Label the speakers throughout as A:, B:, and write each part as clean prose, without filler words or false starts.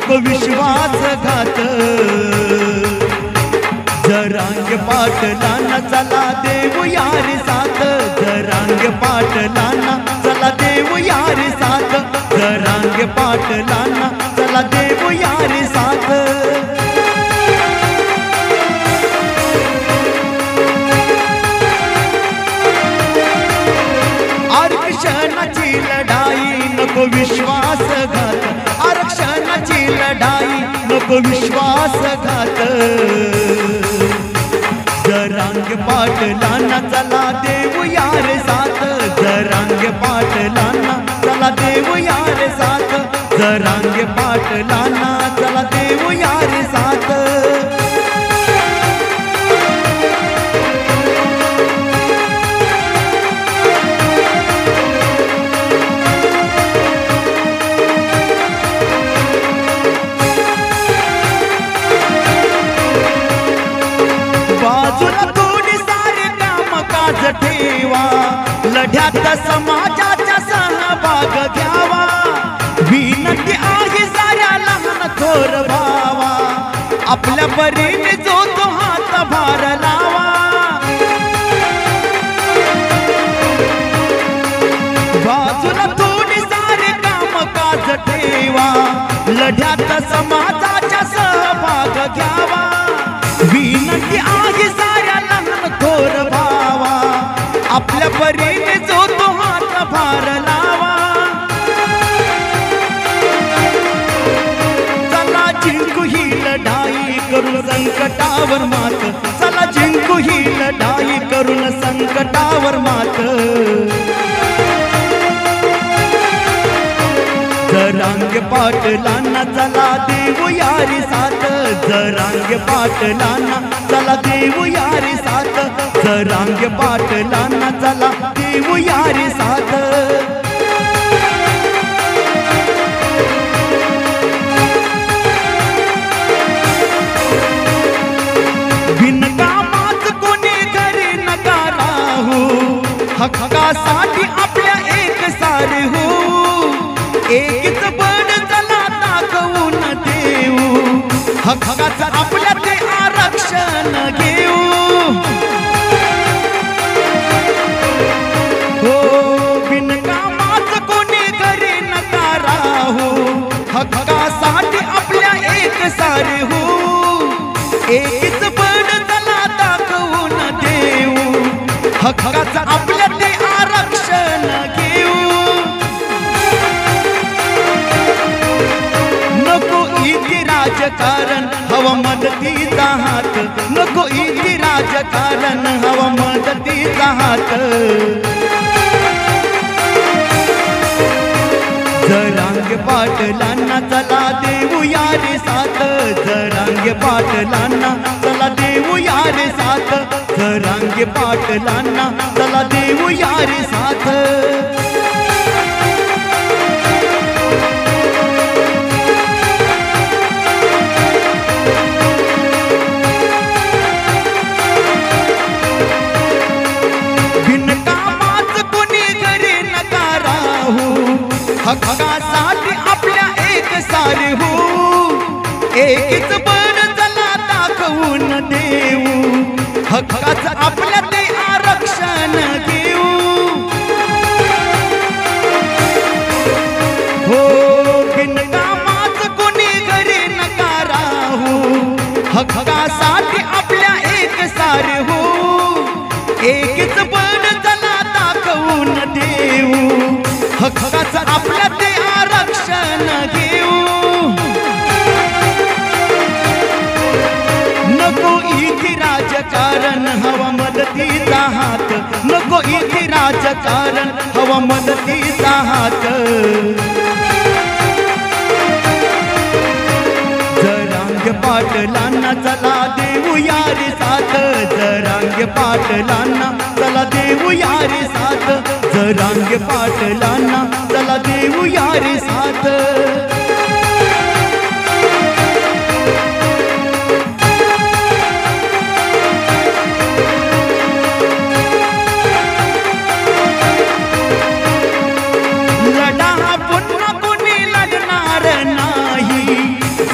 A: नको विश्वासघात जरांगे पाटलांना चला देऊ यारी साथ जरांगे पाटलांना चला देऊ यारी साथ जरांगे पाटलांना चला देऊ यारी साथ आरक्षणाची लढाई नको विश्वासघात आरक्षणाची लढाई नको विश्वासघात जरांगे पाटलांना चला देऊ यार साथ जरांगे पाटलांना चला देऊ यार साथ जरांगे पाटलांना चला देऊ यार साथ बाजूला थोडी सारे कामकाज ठेवा लढ्यात समाजाचा सहभाग घ्यावा विनंती आहे साऱ्या लहान थोर भावा आपल्या परीने जो तो हातभार लावा बाजूला थोडी सारे कामकाज ठेवा लढ्यात समाजाचा सहभाग घ्यावा विनंती आहे साऱ्या लहान थोर भावा आपल्या परीने जो तो हातभार लावा चला जिंकू ही लढाई करून संकटावर मात चला जिंकू ही लढाई करून संकटावर मात जरांगे पाटलांना चला देऊ यारी साथ जरांगे पाटलांना चला देऊ यारी साथ जरांगे पाटलांना चला देऊ यारी साथ बिनकामात कोणी घरी नका राहू हक्कासाठी आपल्या एक सारे हो एकच बळ चला दाखवून देऊ हक्काचं आपल्या ते आरक्षण घेऊ हो बिनकामात कोणी घरी नका राहू हक्कासाठी आपल्या एक सारे हो एकच बळ चला दाखवून देऊ हक्काचं आपल्या ते आरक्षण घेऊ नको इथे राजकारण हवा मदतीचा हात नको इथे राजकारण हवा मदतीचा हात जरांगे पाटलांना चला देऊ यारी साथ जरांगे पाटलांना चला देऊ यारी साथ जरांगे पाटलांना चला देऊ यारी साथ हक्कासाठी आपल्या एक सारे हो एकच बळ चला दाखवून देऊ हक्काचं आपल्या ते आरक्षण घेऊ हो बिनकामात कोणी घरी नका राहू हक्कासाठी आपल्या एक सारे हो एकच बळ चला दाखवून देऊ हक्काचं आपल्या ते आरक्षण घेऊ नको इथे राजकारण हवा मदतीचा हात नको इथे राजकारण हवा मदतीचा हात जरांगे पाटलांना चला देऊ यारी साथ जरांगे पाटलांना चला देऊ यारी साथ जरांगे पाटलांना चला देऊ यारी साथ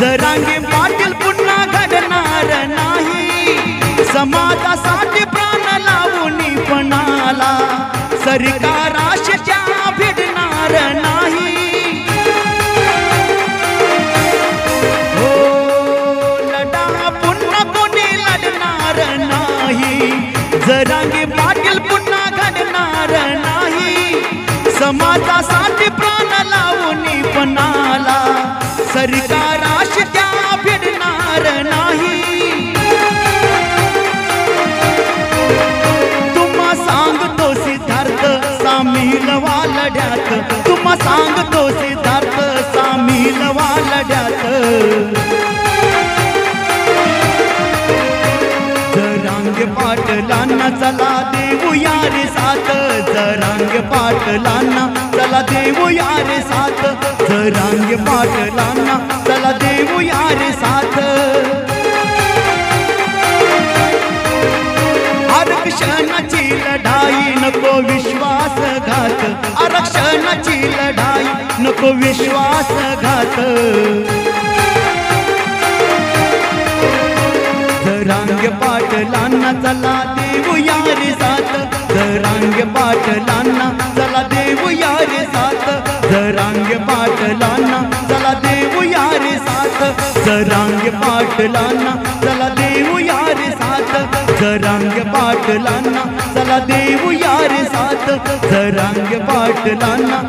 A: जरांगे पाटील पुन्हा घडणार नाही समाजासाठी प्राण लावून पणाला सरकाराशी त्या भिडणार नाही हो लढा पुन्हा कोणी लढणार नाही जरांगे पाटील पुन्हा घडणार नाही समाजासाठी प्राण लावून पणाला सरकाराशी त्या भिडणार नाही तुम्हा सांगतो सिद्धार्थ सामील व्हा लढ्यात तुम्हा सांगतो सिद्धार्थ सामील व्हा लढ्यात जरांगे पाटलांना चला देऊया रे साथ जरांगे पाटलांना चला देऊया रे साथ जरांगे पाटलांना चला देऊया रे साथ आरक्षणाची लढाई नको विश्वासघात आरक्षणाची लढाई नको विश्वासघात जरांगे पाटलांना चला देऊया रे साथ जरांगे पाटलांना चला देऊया रे साथ जरांगे पाटलांना चला देऊया रे साथ जरांगे पाटलांना चला देऊया रे साथ जरांगे पाटलांना चला देऊया रे साथ जरांगे पाटलांना